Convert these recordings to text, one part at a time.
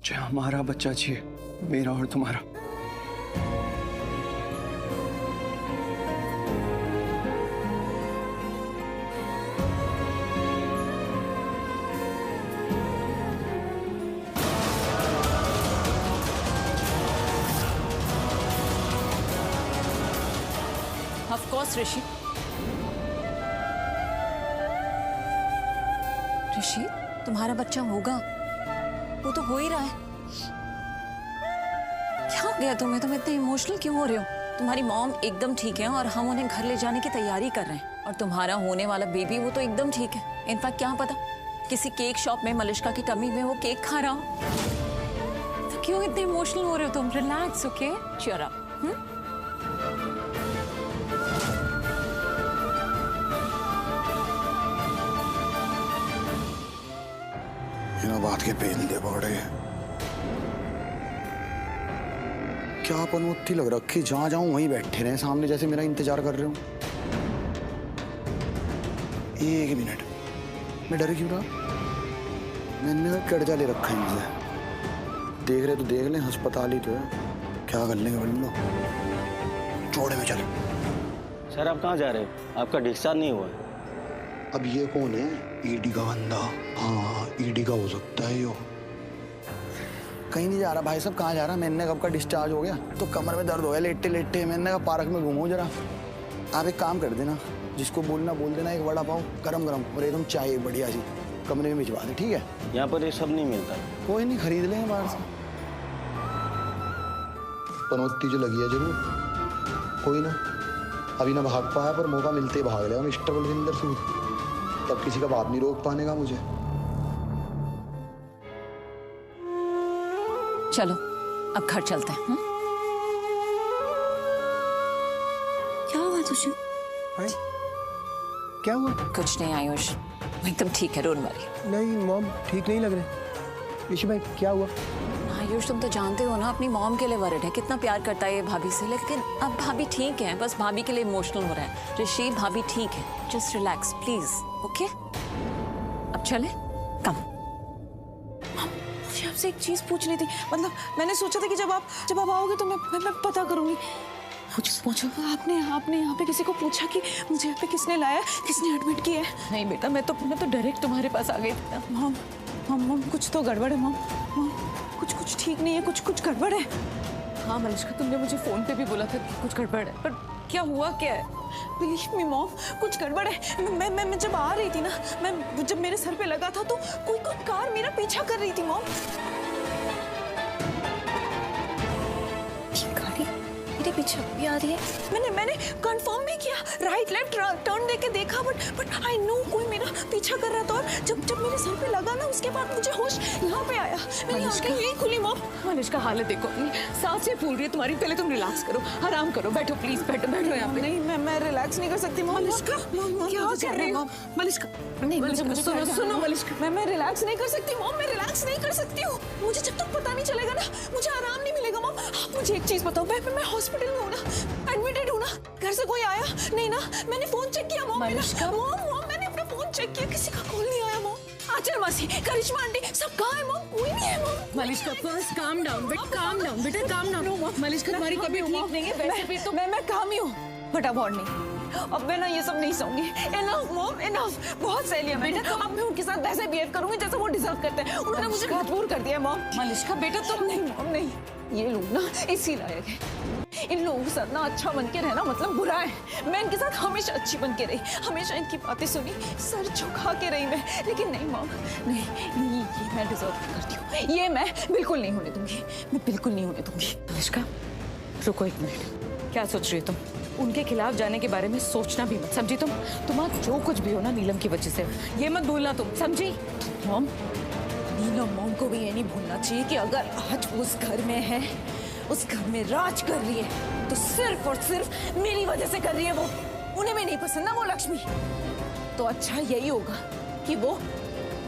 मुझे हमारा बच्चा चाहिए, मेरा और तुम्हारा। ऑफ कोर्स ऋषि। ऋषि, तुम्हारा बच्चा होगा, वो तो हो ही रहा है। क्या हो गया तुम्हें? तुम इतने इमोशनल क्यों हो रहे हो? तुम्हारी मॉम एकदम ठीक है और हम उन्हें घर ले जाने की तैयारी कर रहे हैं। और तुम्हारा होने वाला बेबी वो तो एकदम ठीक है। इनफैक्ट क्या पता किसी केक शॉप में मलिष्का की टमी में वो केक खा रहा हो। तो क्यों इतने इमोशनल हो रहे हो तुम? Relax, okay, cheer up. बात के पेन दे पकड़े। क्या पनौती लग रखी, जहां जाऊं वहीं बैठे रहे सामने, जैसे मेरा इंतजार कर रहे हो। एक मिनट, मैं डर क्यों रहा? मैंने कर्जा ले रखा है मुझे। देख रहे तो देख लें, अस्पताल ही तो है, क्या कर लेंगे बोल लो। चौड़े में चले। सर आप कहाँ जा रहे हो? आपका डिस्चार्ज नहीं हुआ। अब ये कौन है? ईडी का बंदा। हाँ, ईडी का हो सकता है यो। कहीं नहीं जा रहा भाई साहब। कहाँ जा रहा? मैंने कब का डिस्चार्ज हो गया, तो कमर में दर्द हो गया लेटे लेटे। मैंने कहा पार्क में घूमो जरा। आप एक काम कर देना, जिसको बोलना बोल देना, एक वड़ा पाव गरम गरम और एकदम चाय बढ़िया सी कमरे में भिजवा दे, ठीक है? यहाँ पर ये सब नहीं मिलता। कोई नहीं, खरीद लेंगे बाहर से। पनौती जो लगी है जरूर, कोई ना। अभी ना भाग पाया, पर मौका मिलते ही भाग लिया मिस्टर बलविंदर सूद। तब किसी का बाप नहीं रोक पाने का मुझे। चलो अब घर चलते हैं। क्या हुआ तुझे? क्या हुआ? कुछ नहीं आयुष, एकदम ठीक है, डोंट वरी। नहीं मॉम, ठीक नहीं लग रहे। ऋषि भाई क्या हुआ? आयुष तुम तो जानते हो ना, अपनी मॉम के लिए वरिड है, कितना प्यार करता है ये भाभी से। लेकिन अब भाभी ठीक है, बस भाभी के लिए इमोशनल हो रहा है। ऋषि, भाभी ठीक है, जस्ट रिलैक्स प्लीज, ओके? अब चले, कम। मुझे आपसे एक चीज पूछनी थी। मतलब मैंने सोचा था कि जब आप आओगे तो मैं पता करूंगी। पूछो। आपने यहाँ पे किसी को पूछा कि मुझे यहाँ पे किसने लाया, किसने एडमिट किया है? नहीं बेटा, मैं तो डायरेक्ट तुम्हारे पास आ गई थी। मॉम कुछ तो गड़बड़ है। मॉम कुछ ठीक नहीं है, कुछ गड़बड़ है। हाँ मलिष्का, तुमने मुझे फोन पे भी बोला था कि कुछ गड़बड़ है, पर क्या हुआ क्या है? बिलीव मी मॉम, कुछ गड़बड़ है। मैं जब आ रही थी ना, जब मेरे सर पे लगा था तो कोई कार मेरा पीछा कर रही थी मॉम। गाड़ी मेरे पीछे भी आ रही है। मैंने कंफर्म भी किया, राइट लेफ्ट टर्न देके देखा, बट आई नो कोई मेरा पीछा कर रहा था। और जब मेरे सर पे लगा ना, उसके बाद मुझे होश यहाँ पे आया। मेरी आंखें यही खुली मॉम। मलिष्का, हालत देखो अपनी, सांसें फूल रही है तुम्हारी। पहले तुम रिलैक्स करो, आराम करो, बैठो प्लीज, बैठो यहाँ पे। नहीं, मैं रिलैक्स नहीं कर सकती मॉम। मलिष्का, क्या कर रही हो? मलिष्का, नहीं, सुनो मलिष्का, मैं रिलैक्स नहीं कर सकती मॉम, मैं रिलैक्स नहीं कर सकती हूँ। मुझे जब तक पता नहीं चलेगा ना, मुझे आराम नहीं मिलेगा मॉम। आप मुझे एक चीज बताओ, मैं हॉस्पिटल में हूँ ना, एडमिटेड हूँ ना, घर से कोई आया नहीं ना? मैंने फोन चेक किया मॉम। मॉम मैंने अपना फोन चेक किया, किसी का कॉल नहीं आया मॉम। आचल मासी, करिश्मा आंटी, सब कहाँ है मॉम? कोई नहीं है mom. Malishka, first calm down बेटा, काम डाउन बेटा, काम डाउन। मलिष्का, तुम्हारी तबीयत ठीक नहीं है, वैसे भी तो मैं काम ही हूँ, बट अवॉर्ड नहीं। अब मैं ना ये सब नहीं सहूंगी। इनफ मॉम, इनफ, बहुत सह लिया मैंने। अब मैं उनके साथ वैसे बिहेव करूंगी जैसे वो डिजर्व करते हैं। उन्होंने मुझे मजबूर कर दिया मॉम। मलिष्का बेटा, तुम नहीं मॉम, नहीं, ये लोग ना इसी लायक है। इन लोगों के साथ ना अच्छा बन के रहना मतलब बुरा है। मैं इनके साथ हमेशा अच्छी बन के रही, हमेशा इनकी बातें सुनी, सर झुका के रही मैं। लेकिन नहीं मॉम, नहीं, ये मैं डिजर्व करती हूँ। ये मैं बिल्कुल नहीं होने दूंगी, मैं बिल्कुल नहीं होने दूंगी। मलिष्का, रुको एक मिनट। क्या सोच रही हो तुम? उनके खिलाफ जाने के बारे में सोचना भी मत, समझी तुम? तुम्हारा जो कुछ भी हो ना नीलम की वजह से, ये मत भूलना तुम, समझी? मॉम, नीलम मॉम को भी ये नहीं भूलना चाहिए कि अगर आज वो उस घर में है, उस घर में राज कर रही है, तो सिर्फ और सिर्फ मेरी वजह से कर रही है। वो उन्हें भी नहीं पसंद ना वो लक्ष्मी, तो अच्छा यही होगा कि वो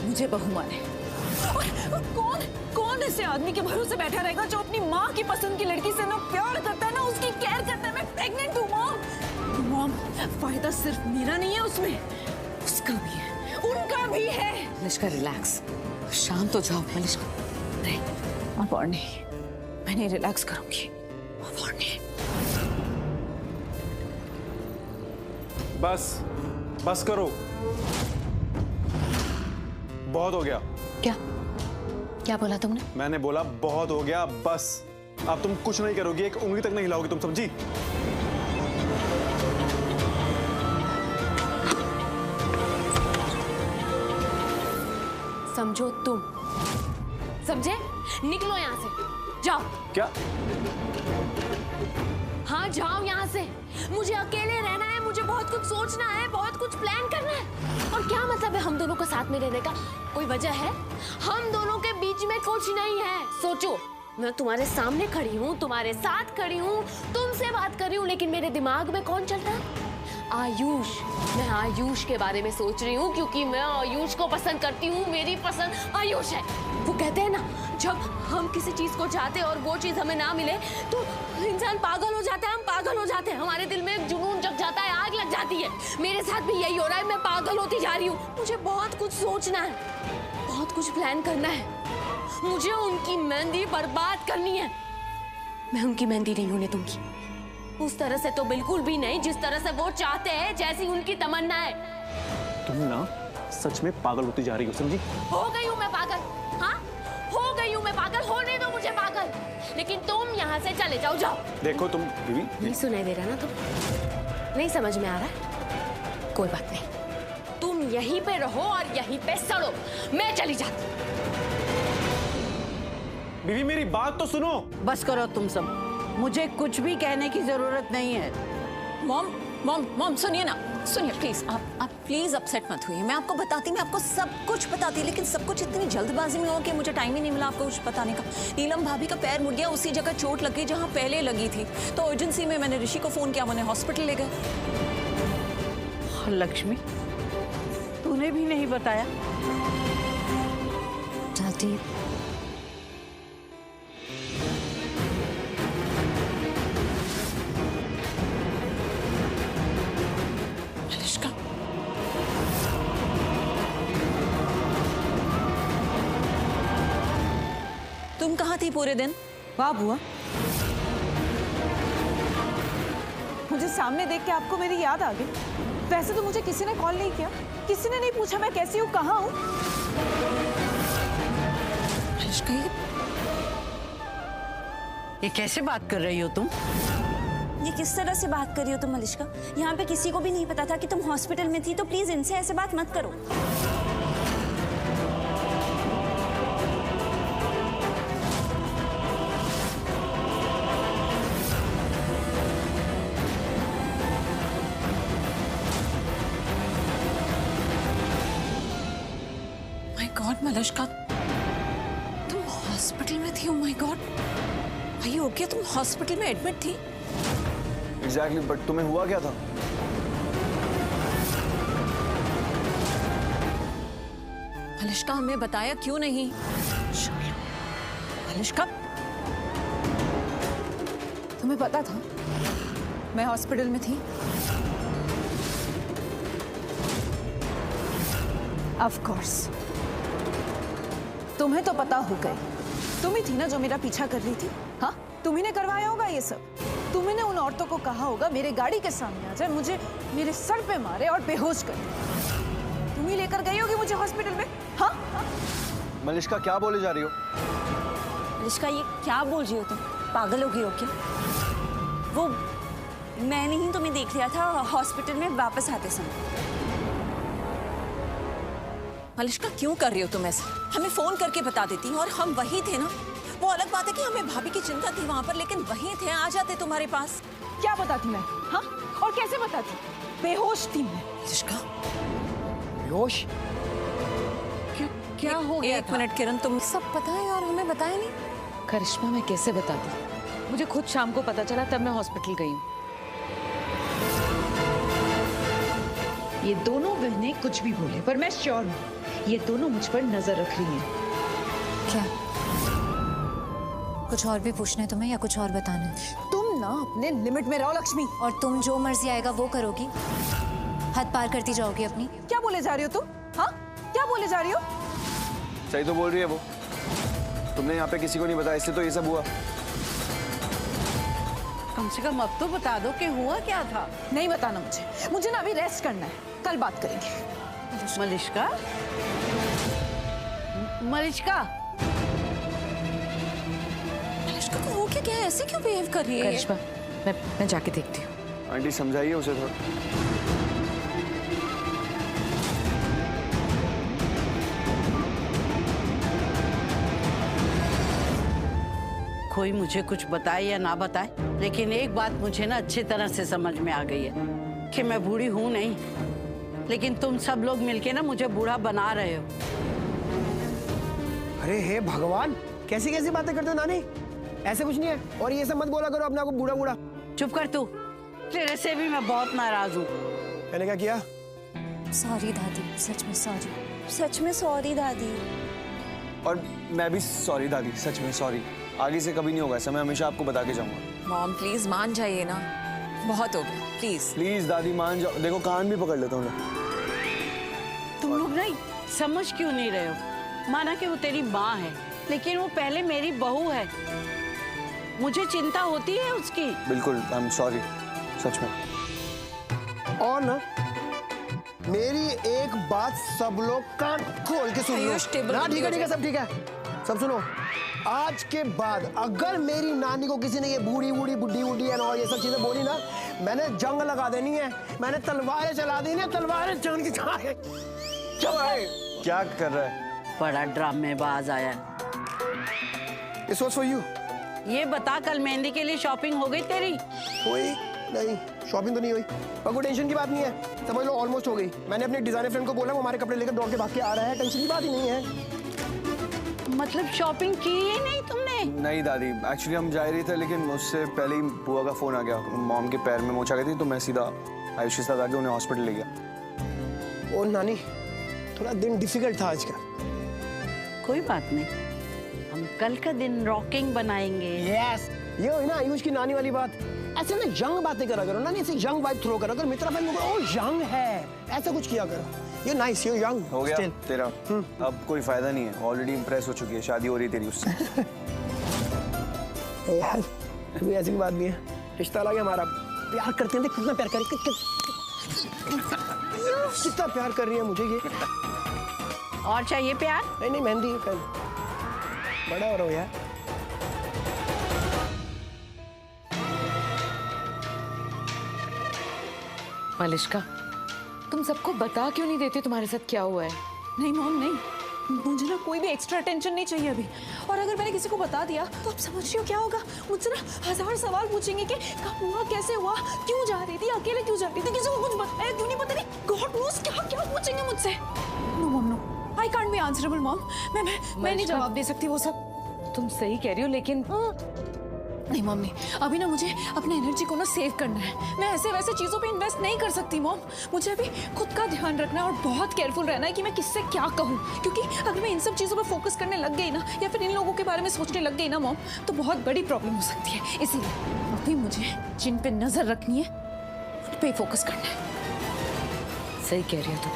मुझे बहू माने। और कौन ऐसे आदमी के भरोसे बैठा रहेगा जो अपनी माँ की पसंद की लड़की से ना प्यार करता है ना उसकी केयर करता है। मैं प्रेग्नेंट हूँ मॉम, फायदा सिर्फ मेरा नहीं है उसमें, उसका भी है, उनका भी है। मलिष्का रिलैक्स, शांत हो जाओ मलिष्का। नहीं अब और नहीं, मैं नहीं रिलैक्स करूंगी, अब और नहीं। बस बस करो, बहुत हो गया। क्या क्या बोला तुमने? मैंने बोला बहुत हो गया, बस। अब तुम कुछ नहीं करोगी, एक उंगली तक नहीं हिलाओगी, तुम समझी? समझो तुम, समझे? निकलो यहाँ से, जाओ। क्या? हाँ जाओ यहाँ से, मुझे अकेले रहना है, मुझे बहुत कुछ सोचना है, बहुत कुछ प्लान करना है। और क्या मतलब है हम दोनों को साथ में रहने का? कोई वजह है? हम दोनों के बीच में कुछ नहीं है। सोचो, मैं तुम्हारे सामने खड़ी हूँ, तुम्हारे साथ खड़ी हूँ, तुमसे बात कर रही हूँ, लेकिन मेरे दिमाग में कौन चल रहा है? आयुष। मैं आयुष के बारे में सोच रही हूँ क्योंकि मैं आयुष को पसंद करती हूँ, मेरी पसंद आयुष है। वो कहते हैं ना, जब हम किसी चीज को चाहते हैं और वो चीज हमें ना मिले तो इंसान पागल हो जाता है, हम पागल हो जाते हैं, हमारे दिल में एक जुनून जग जाता है, आग लग जाती है। मेरे साथ भी यही हो रहा है, मैं पागल होती जा रही हूँ। मुझे बहुत कुछ सोचना है, बहुत कुछ प्लान करना है, मुझे उनकी मेहंदी बर्बाद करनी है। मैं उनकी मेहंदी नहीं होने दूंगी, उस तरह से तो बिल्कुल भी नहीं जिस तरह से वो चाहते हैं, जैसी उनकी तमन्ना है। तुम ना सच में पागल होती जा रही हो, समझी? हो गई हूँ मैं पागल, हाँ हो गई हूँ मैं पागल, होने दो मुझे पागल, लेकिन तुम यहाँ से चले जाओ, जाओ। देखो तुम बीवी, नहीं सुनाई दे रहा ना तुम? नहीं समझ में आ रहा? कोई बात नहीं, तुम यहीं पे रहो और यहीं पे सड़ो, मैं चली जाती। बीवी मेरी बात तो सुनो। बस करो तुम सब, मुझे कुछ भी कहने की जरूरत नहीं है। मॉम मॉम मॉम सुनिए ना, सुनिए प्लीज, आप प्लीज अपसेट मत हुइए। मैं आपको बताती, मैं आपको सब कुछ बताती, लेकिन सब कुछ इतनी जल्दबाजी में हो कि मुझे टाइम ही नहीं मिला आपको कुछ बताने का। नीलम भाभी का पैर मुड़ गया, उसी जगह चोट लग गई जहां पहले लगी थी, तो अर्जेंसी में मैंने ऋषि को फोन किया, उन्हें हॉस्पिटल ले गए। लक्ष्मी, तूने भी नहीं बताया? दादी, तुम कहाँ थी पूरे दिन? वाह बुआ, मुझे सामने देख के आपको मेरी याद आ गई। वैसे तो मुझे किसी ने कॉल नहीं किया, किसी ने नहीं पूछा मैं कैसी हूँ, कहाँ हूँ। ये कैसे बात कर रही हो तुम? ये किस तरह से बात कर रही हो तुम मलिश्का? यहाँ पे किसी को भी नहीं पता था कि तुम हॉस्पिटल में थी, तो प्लीज इनसे ऐसे बात मत करो। माय गॉड मलिश्का, तुम हॉस्पिटल में थी? Oh my god, are you okay? तुम हॉस्पिटल में एडमिट थी? एग्जैक्टली, बट तुम्हें हुआ क्या था? मलिश्का, हमें बताया क्यों नहीं? मलिश्का, तुम्हें पता था मैं हॉस्पिटल में थी? ऑफ कोर्स, तुम्हें तो पता हो गई। तुम ही थी ना जो मेरा पीछा कर रही थी? हाँ, तुम ही ने करवाया होगा ये सब। तुम ही ने उन औरतों को कहा होगा मेरे गाड़ी के सामने आ जाए, मुझे मेरे सर पे मारे और बेहोश कर दे। तुम ही लेकर गई होगी मुझे हॉस्पिटल में। हाँ, मलिश्का क्या बोले जा रही हो? मलिश्का, ये क्या बोल रही हो तुम? पागल हो गई हो क्या? वो मैंने ही तुम्हें देख लिया था हॉस्पिटल में वापस आते समय। मलिश्का, क्यों कर रही हो तुम ऐसा? हमें फोन करके बता देती और हम वही थे ना। वो अलग बात है कि हमें भाभी की चिंता थी वहां पर, लेकिन वही थे, आ जाते तुम्हारे पास। क्या बताती मैं? हाँ, और कैसे बताती? बेहोश थी मैं। मलिश्का, बेहोश? क्या हो गया? एक मिनट किरण, तुम सब पता है और हमें बताया नहीं? करिश्मा, मैं कैसे बताती? मुझे खुद शाम को पता चला, तब मैं हॉस्पिटल गई हूँ। ये दोनों बहनें कुछ भी बोले, पर मैं श्योर हूँ ये दोनों मुझ पर नजर रख रही हैं। क्या कुछ और भी पूछना है तुम्हें या कुछ और बताना है? तुम ना अपने लिमिट में रहो लक्ष्मी। और तुम जो मर्जी आएगा वो करोगी, हद पार करती जाओगी अपनी। क्या बोले जा रही हो तुम? हाँ, क्या बोले जा रही हो? सही तो बोल रही है वो। तुमने यहाँ पे किसी को नहीं बताया, इसलिए तो ये सब हुआ। कम से कम अब तो बता दो कि हुआ क्या था। नहीं बताना मुझे ना अभी रेस्ट करना है, कल बात करेंगे। मलिष्का, मलिष्का, मलिष्का को हो क्या है? ऐसे क्यों बिहेव कर रही है? करिश्मा, मैं जाके देखती हूँ। आंटी समझाइए उसे थोड़ा। कोई मुझे कुछ बताए या ना बताए, लेकिन एक बात मुझे ना अच्छी तरह से समझ में आ गई है कि मैं बूढ़ी हूं नहीं, लेकिन तुम सब लोग मिलके ना मुझे बूढ़ा बना रहे हो। अरे हे भगवान, कैसी कैसी बातें करते हो नानी? ऐसे कुछ नहीं है, और ये सब मत बोला करो अपने आप को बूढ़ा बूढ़ा। चुप कर तू, तेरे से भी मैं बहुत नाराज हूँ। मैंने क्या किया? सॉरी दादी, सच में सॉरी, सच में सॉरी दादी। और मैं भी सॉरी दादी, सच में सॉरी। आगे से कभी नहीं होगा ऐसा, मैं हमेशा आपको बता के जाऊंगा। मॉम प्लीज मान जाइए ना, बहुत हो गया, प्लीज प्लीज दादी मान जाओ। देखो कान भी पकड़ लेता हूँ। तुम लोग नहीं समझ क्यों नहीं रहे हो? माना कि वो तेरी माँ है, लेकिन वो पहले मेरी बहू है। मुझे चिंता होती है उसकी। बिल्कुल, आई एम सॉरी, सच में। और ना मेरी एक बात सब लोग कान खोल के सुन लो। ना ठीक है, सब ठीक है, सब सुनो। आज के बाद अगर मेरी नानी को किसी ने ये बूढ़ी बूढ़ी बुढ़ी बुढ़ी और ये सब चीजें बोली ना, मैंने जंग लगा देनी है, मैंने तलवारें चला देनी है, तलवारें जान की जाए। क्या कर रहा है? बड़ा ड्रामेबाज आया। This was for you। ये बता, कल मेहंदी के लिए शॉपिंग हो गई तेरी? हुई नहीं, शॉपिंग तो नहीं हुई, पर कोई टेंशन की बात नहीं है, समझ लो ऑलमोस्ट हो गई। मैंने अपने डिजाइनर फ्रेंड को बोला, वो हमारे कपड़े लेकर दौड़ के भाग के आ रहा है, टेंशन की बात ही नहीं है। मतलब शॉपिंग की ही नहीं तुमने? नहीं दादी, एक्चुअली हम जा रहे थे, लेकिन उससे पहले ही बुआ का फोन आ गया। मॉम के पैर में मोच आ गई थी, तो मैं सीधा आयुष के साथ आके उन्हें हॉस्पिटल ले गया। ओ नानी, थोड़ा दिन डिफिकल्ट था आज का। कोई बात नहीं, हम कल का दिन रॉकिंग बनाएंगे। यस, ये हुई ना आयुष की नानी वाली बात। ऐसे ना यंग बातें करा करो ना, ऐसे यंग वाइब थ्रो करो। अगर मित्रा बहन को ओ यंग है, ऐसा कुछ किया करो। ये नाइस, ये यंग हो गया तेरा। अब कोई फायदा नहीं है, ऑलरेडी इंप्रेस हो चुकी है, शादी हो रही है तेरी उससे। यार कोई ऐसी बात नहीं है, रिश्ता लगा हमारा। प्यार करते हैं, कितना प्यार कर कितना प्यार कर रही है मुझे ये। और चाहिए प्यार? नहीं नहीं, मेहंदी कल बड़ा हो रहा हो यार। मलिष्का, तुम सबको बता क्यों नहीं देते तुम्हारे साथ क्या हुआ है? नहीं मॉम नहीं, मुझे ना कोई भी एक्स्ट्रा अटेंशन नहीं चाहिए अभी। और अगर मैंने किसी को बता दिया तो आप समझ रही हो क्या होगा? मुझसे ना 1000 सवाल पूछेंगे कि कब हुआ, कैसे हुआ, क्यों जा रही थी, अकेले क्यों जा रही थी, किसी को कुछ बताया क्यों नहीं, पता नहीं गॉड नोस क्या क्या पूछेंगे मुझसे। No mom no, I can't be answerable mom. मैं नहीं जवाब दे सकती वो सब। तुम सही कह रही हो, लेकिन नहीं मॉम नहीं, अभी ना मुझे अपने एनर्जी को ना सेव करना है। मैं ऐसे वैसे चीजों पे इन्वेस्ट नहीं कर सकती मॉम। मुझे अभी खुद का ध्यान रखना है और बहुत केयरफुल रहना है कि मैं किससे क्या कहूँ, क्योंकि अगर मैं इन सब चीजों पे फोकस करने लग गई ना, या फिर इन लोगों के बारे में सोचने लग गई ना मॉम, तो बहुत बड़ी प्रॉब्लम हो सकती है। इसीलिए अभी मुझे जिन पे नजर रखनी है उन पे फोकस करना है। सही कह रही हो तुम,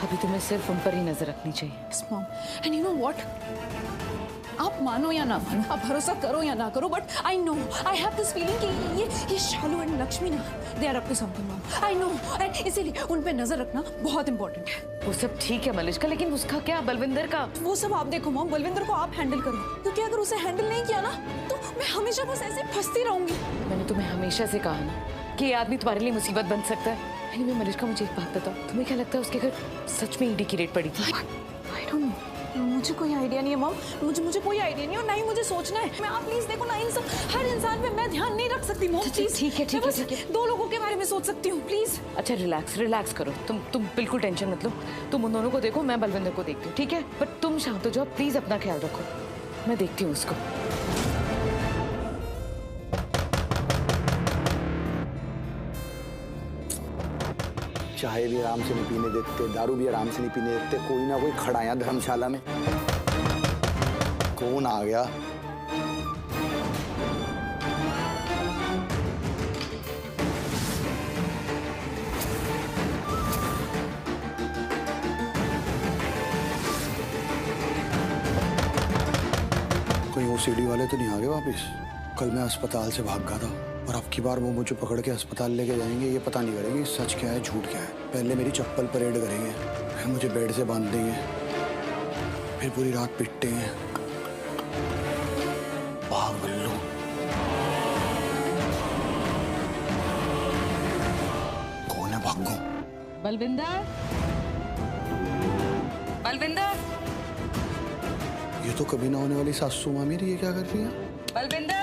अभी तुम्हें सिर्फ उन पर ही नजर रखनी चाहिए। Yes mom, and you know what, आप मानो या ना मानो, आप भरोसा करो या ना करो, but I know, I have this feeling कि ये शालू एंड लक्ष्मी ना, they are up to something mom. I know, and इसीलिए उन पे नजर रखना बहुत इंपॉर्टेंट है। वो सब ठीक है मलिष्का, लेकिन उसका क्या, बलविंदर का? वो सब आप देखो मॉम, बलविंदर को आप हैंडल करो, क्योंकि अगर उसे हैंडल नहीं किया ना तो मैं हमेशा बस ऐसे फंसती रहूंगी। मैंने तुम्हें हमेशा से कहा ना कि ये आदमी तुम्हारे लिए मुसीबत बन सकता है। एनीवे मलिष्का, मुझे एक बात बताओ, तुम्हें क्या लगता है उसके घर सच में ईडी की रेड पड़ी थी? आई डोंट नो, मुझे कोई आइडिया नहीं है मॉम, मुझे कोई आइडिया नहीं, और ना ही मुझे सोचना है। मैं, आप प्लीज देखो ना, इन सब हर इंसान पे मैं ध्यान नहीं रख सकती मॉम, प्लीज। ठीक है, ठीक है, ठीक है। 2 लोगों के बारे में सोच सकती हूँ, प्लीज। अच्छा रिलैक्स करो, तुम बिल्कुल टेंशन मत लो। तुम उन दोनों को देखो, मैं बलविंदर को देखती हूँ, ठीक है? बट तुम शांत हो जाओ, प्लीज अपना ख्याल रखो, मैं देखती हूँ उसको। चाय भी आराम से नहीं पीने देते, दारू भी आराम से नहीं पीने देते। कोई ना कोई खड़ा है धर्मशाला में। कौन आ गया? कहीं ओसीडी वाले तो नहीं आ गए वापस? कल मैं अस्पताल से भाग गया था और अब की बार वो मुझे पकड़ के अस्पताल लेके जाएंगे। ये पता नहीं करेंगे सच क्या है झूठ क्या है। पहले मेरी चप्पल परेड करेंगे, फिर मुझे बेड से बांध देंगे, फिर पूरी रात पिटेंगे। भाग बल्लू। कौन है भागो? बलविंदर, बलविंदर, ये तो कभी ना होने वाली सासू माँ मेरी, ये क्या कर रही है? बलविंदर।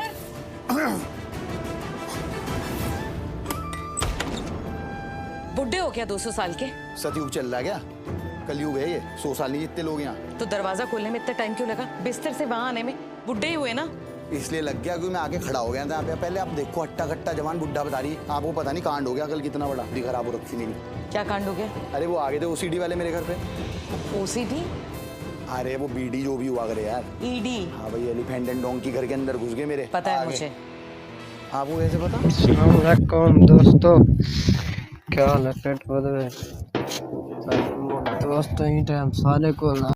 बुढ़े हो क्या 200 साल के? सतयुग चल रहा क्या? कलयुग है ये। 100 साल नहीं जितने लोग यहाँ। तो दरवाजा खोलने में इतना टाइम क्यों लगा? बिस्तर से वहां आने में बुढ़े ही हुए ना। इसलिए लग गया क्योंकि मैं आके खड़ा हो गया था यहाँ पे। पहले आप देखो हट्टा कट्टा जवान बुढ़ा बता रही, आपको पता नहीं कांड हो गया कल कितना बड़ा। दी खराब हो रखी नहीं। क्या कांड हो गया? अरे वो आ गए थे ओसीडी वाले मेरे घर पे। ओसीडी? अरे वो बीडी जो भी हुआ करे यार। ईडी? हाँ भाई, एलिफेंट एंड डोंकी घर के अंदर घुस गए मेरे। पता है मुझे। आपको कैसे पता? अस्सलामुअलैकुम दोस्तों, क्या हाल है? पेट बदल दोस्तों ही टाइम सारे को